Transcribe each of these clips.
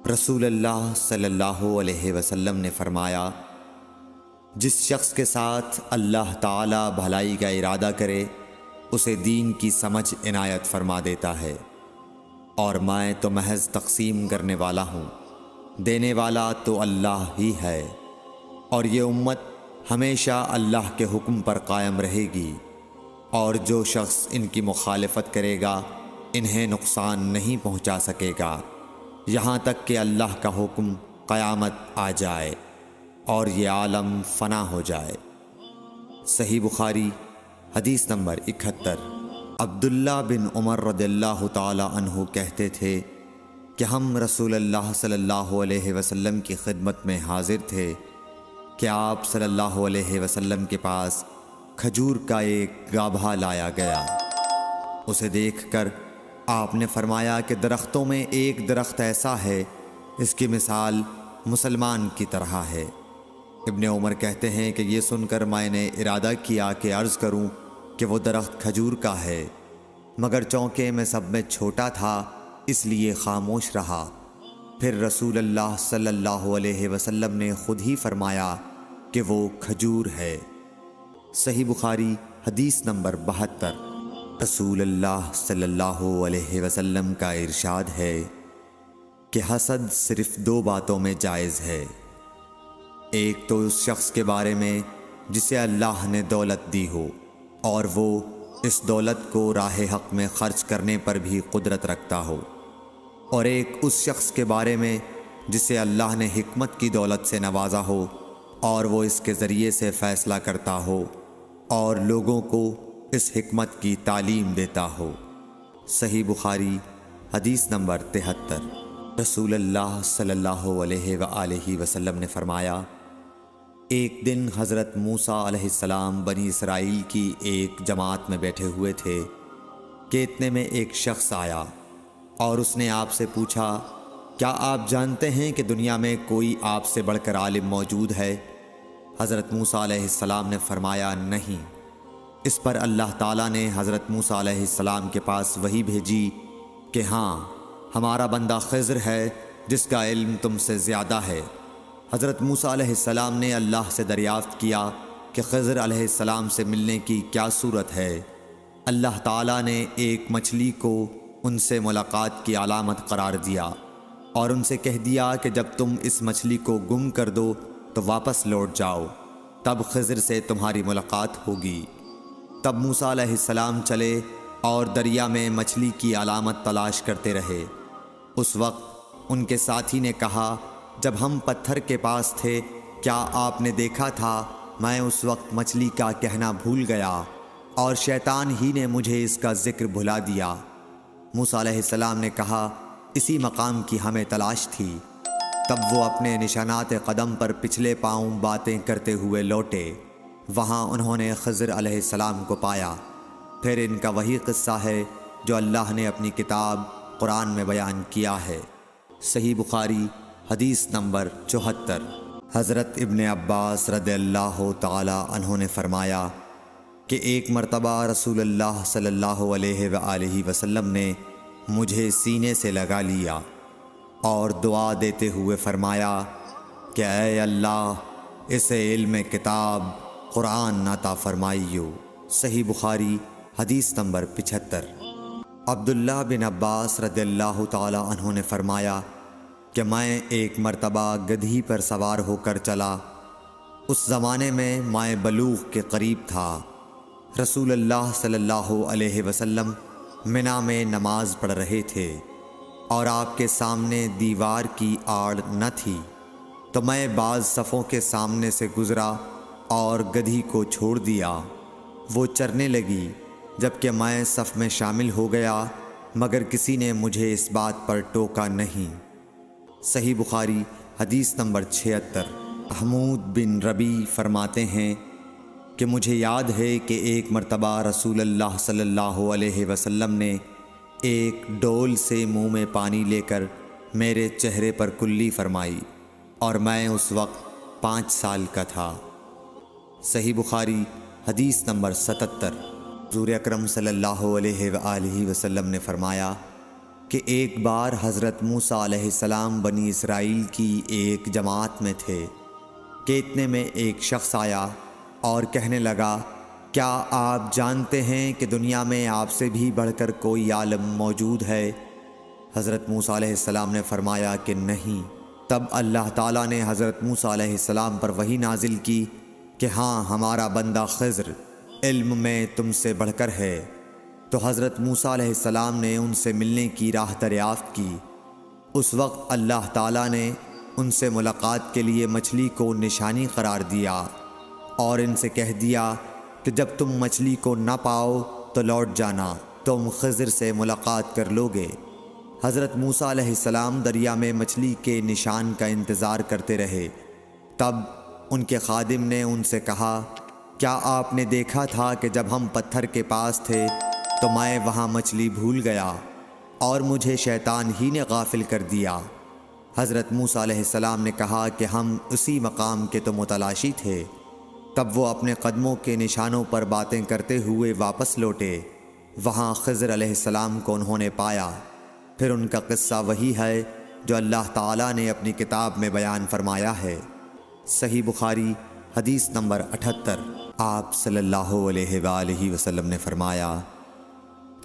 رسول اللہ صلی اللہ علیہ وسلم نے فرمایا، جس شخص کے ساتھ اللہ تعالیٰ بھلائی کا ارادہ کرے اسے دین کی سمجھ عنایت فرما دیتا ہے، اور میں تو محض تقسیم کرنے والا ہوں، دینے والا تو اللہ ہی ہے، اور یہ امت ہمیشہ اللہ کے حکم پر قائم رہے گی، اور جو شخص ان کی مخالفت کرے گا انہیں نقصان نہیں پہنچا سکے گا یہاں تک کہ اللہ کا حکم قیامت آ جائے اور یہ عالم فنا ہو جائے۔ صحیح بخاری حدیث نمبر 71۔ عبداللہ بن عمر رضی اللہ تعالی عنہ کہتے تھے کہ ہم رسول اللہ صلی اللہ علیہ وسلم کی خدمت میں حاضر تھے کہ آپ صلی اللہ علیہ وسلم کے پاس کھجور کا ایک گابھا لایا گیا۔ اسے دیکھ کر آپ نے فرمایا کہ درختوں میں ایک درخت ایسا ہے اس کی مثال مسلمان کی طرح ہے۔ ابن عمر کہتے ہیں کہ یہ سن کر میں نے ارادہ کیا کہ عرض کروں کہ وہ درخت کھجور کا ہے، مگر چونکہ میں سب میں چھوٹا تھا اس لیے خاموش رہا۔ پھر رسول اللہ صلی اللہ علیہ وسلم نے خود ہی فرمایا کہ وہ کھجور ہے۔ صحیح بخاری حدیث نمبر 72۔ رسول اللہ صلی اللہ علیہ وسلم کا ارشاد ہے کہ حسد صرف دو باتوں میں جائز ہے، ایک تو اس شخص کے بارے میں جسے اللہ نے دولت دی ہو اور وہ اس دولت کو راہ حق میں خرچ کرنے پر بھی قدرت رکھتا ہو، اور ایک اس شخص کے بارے میں جسے اللہ نے حکمت کی دولت سے نوازا ہو اور وہ اس کے ذریعے سے فیصلہ کرتا ہو اور لوگوں کو اس حکمت کی تعلیم دیتا ہو۔ صحیح بخاری حدیث نمبر 73۔ رسول اللہ صلی اللہ علیہ وآلہ وسلم نے فرمایا، ایک دن حضرت موسیٰ علیہ السلام بنی اسرائیل کی ایک جماعت میں بیٹھے ہوئے تھے کہ اتنے میں ایک شخص آیا اور اس نے آپ سے پوچھا، کیا آپ جانتے ہیں کہ دنیا میں کوئی آپ سے بڑھ کر عالم موجود ہے؟ حضرت موسیٰ علیہ السلام نے فرمایا، نہیں۔ اس پر اللہ تعالیٰ نے حضرت موسیٰ علیہ السلام کے پاس وحی بھیجی کہ ہاں، ہمارا بندہ خضر ہے جس کا علم تم سے زیادہ ہے۔ حضرت موسیٰ علیہ السلام نے اللہ سے دریافت کیا کہ خضر علیہ السلام سے ملنے کی کیا صورت ہے؟ اللہ تعالیٰ نے ایک مچھلی کو ان سے ملاقات کی علامت قرار دیا اور ان سے کہہ دیا کہ جب تم اس مچھلی کو گم کر دو تو واپس لوٹ جاؤ، تب خضر سے تمہاری ملاقات ہوگی۔ تب موسیٰ علیہ السلام چلے اور دریا میں مچھلی کی علامت تلاش کرتے رہے۔ اس وقت ان کے ساتھی نے کہا، جب ہم پتھر کے پاس تھے کیا آپ نے دیکھا تھا؟ میں اس وقت مچھلی کا کہنا بھول گیا اور شیطان ہی نے مجھے اس کا ذکر بھلا دیا۔ موسیٰ علیہ السلام نے کہا، اسی مقام کی ہمیں تلاش تھی۔ تب وہ اپنے نشانات قدم پر پچھلے پاؤں باتیں کرتے ہوئے لوٹے۔ وہاں انہوں نے خضر علیہ السلام کو پایا۔ پھر ان کا وہی قصہ ہے جو اللہ نے اپنی کتاب قرآن میں بیان کیا ہے۔ صحیح بخاری حدیث نمبر 74۔ حضرت ابن عباس رضی اللہ تعالی عنہ نے فرمایا کہ ایک مرتبہ رسول اللہ صلی اللہ علیہ وآلہ وسلم نے مجھے سینے سے لگا لیا اور دعا دیتے ہوئے فرمایا کہ اے اللہ، اسے علم کتاب قرآن عطا فرمائیو۔ صحیح بخاری حدیث نمبر 75۔ عبداللہ بن عباس رضی اللہ تعالی عنہ نے فرمایا کہ میں ایک مرتبہ گدھی پر سوار ہو کر چلا۔ اس زمانے میں بلوغ کے قریب تھا۔ رسول اللہ صلی اللہ علیہ وسلم منی میں نماز پڑھ رہے تھے اور آپ کے سامنے دیوار کی آڑ نہ تھی، تو میں بعض صفوں کے سامنے سے گزرا اور گدھی کو چھوڑ دیا۔ وہ چرنے لگی، جبکہ میں صف میں شامل ہو گیا، مگر کسی نے مجھے اس بات پر ٹوکا نہیں۔ صحیح بخاری حدیث نمبر 76۔ حمود بن ربی فرماتے ہیں کہ مجھے یاد ہے کہ ایک مرتبہ رسول اللہ صلی اللہ علیہ وسلم نے ایک ڈول سے منہ میں پانی لے کر میرے چہرے پر کلی فرمائی، اور میں اس وقت 5 سال کا تھا۔ صحیح بخاری حدیث نمبر 77۔ حضور اکرم صلی اللہ علیہ وآلہ وسلم نے فرمایا کہ ایک بار حضرت موسیٰ علیہ السلام بنی اسرائیل کی ایک جماعت میں تھے کہ اتنے میں ایک شخص آیا اور کہنے لگا، کیا آپ جانتے ہیں کہ دنیا میں آپ سے بھی بڑھ کر کوئی عالم موجود ہے؟ حضرت موسیٰ علیہ السلام نے فرمایا کہ نہیں۔ تب اللہ تعالیٰ نے حضرت موسیٰ علیہ السلام پر وحی نازل کی کہ ہاں، ہمارا بندہ خضر علم میں تم سے بڑھ کر ہے۔ تو حضرت موسیٰ علیہ السلام نے ان سے ملنے کی راہ دریافت کی۔ اس وقت اللہ تعالیٰ نے ان سے ملاقات کے لیے مچھلی کو نشانی قرار دیا اور ان سے کہہ دیا کہ جب تم مچھلی کو نہ پاؤ تو لوٹ جانا، تم خضر سے ملاقات کر لوگے۔ حضرت موسیٰ علیہ السلام دریا میں مچھلی کے نشان کا انتظار کرتے رہے۔ تب ان کے خادم نے ان سے کہا، کیا آپ نے دیکھا تھا کہ جب ہم پتھر کے پاس تھے تو میں وہاں مچھلی بھول گیا اور مجھے شیطان ہی نے غافل کر دیا؟ حضرت موسیٰ علیہ السلام نے کہا کہ ہم اسی مقام کے تو متلاشی تھے۔ تب وہ اپنے قدموں کے نشانوں پر باتیں کرتے ہوئے واپس لوٹے۔ وہاں خضر علیہ السلام کو انہوں نے پایا۔ پھر ان کا قصہ وہی ہے جو اللہ تعالیٰ نے اپنی کتاب میں بیان فرمایا ہے۔ صحیح بخاری حدیث نمبر 78۔ آپ صلی اللہ علیہ وآلہ وسلم نے فرمایا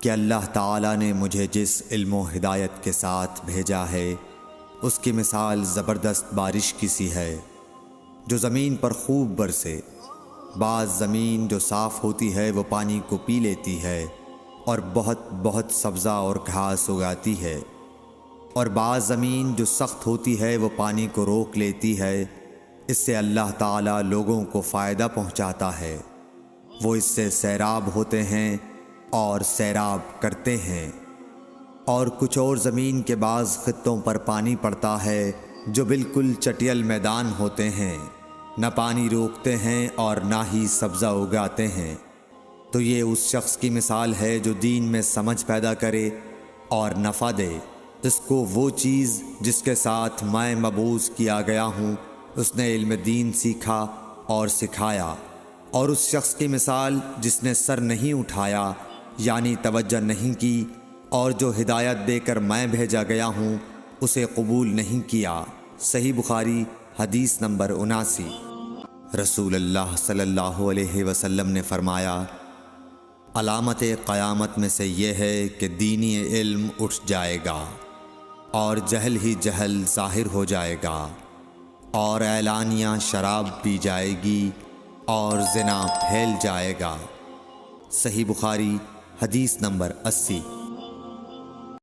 کہ اللہ تعالیٰ نے مجھے جس علم و ہدایت کے ساتھ بھیجا ہے اس کی مثال زبردست بارش کی سی ہے جو زمین پر خوب برسے۔ بعض زمین جو صاف ہوتی ہے وہ پانی کو پی لیتی ہے اور بہت بہت سبزہ اور گھاس اگاتی ہے، اور بعض زمین جو سخت ہوتی ہے وہ پانی کو روک لیتی ہے۔ اس سے اللہ تعالیٰ لوگوں کو فائدہ پہنچاتا ہے، وہ اس سے سیراب ہوتے ہیں اور سیراب کرتے ہیں۔ اور کچھ اور زمین کے بعض خطوں پر پانی پڑتا ہے جو بالکل چٹیل میدان ہوتے ہیں، نہ پانی روکتے ہیں اور نہ ہی سبزہ اگاتے ہیں۔ تو یہ اس شخص کی مثال ہے جو دین میں سمجھ پیدا کرے اور نفع دے۔ اس کو وہ چیز جس کے ساتھ میں مبعوث کیا گیا ہوں اس نے علم دین سیکھا اور سکھایا، اور اس شخص کی مثال جس نے سر نہیں اٹھایا یعنی توجہ نہیں کی اور جو ہدایت دے کر میں بھیجا گیا ہوں اسے قبول نہیں کیا۔ صحیح بخاری حدیث نمبر 79۔ رسول اللہ صلی اللہ علیہ وسلم نے فرمایا، علامت قیامت میں سے یہ ہے کہ دینی علم اٹھ جائے گا اور جہل ہی جہل ظاہر ہو جائے گا، اور اعلانیہ شراب پی جائے گی اور زنا پھیل جائے گا۔ صحیح بخاری حدیث نمبر 80۔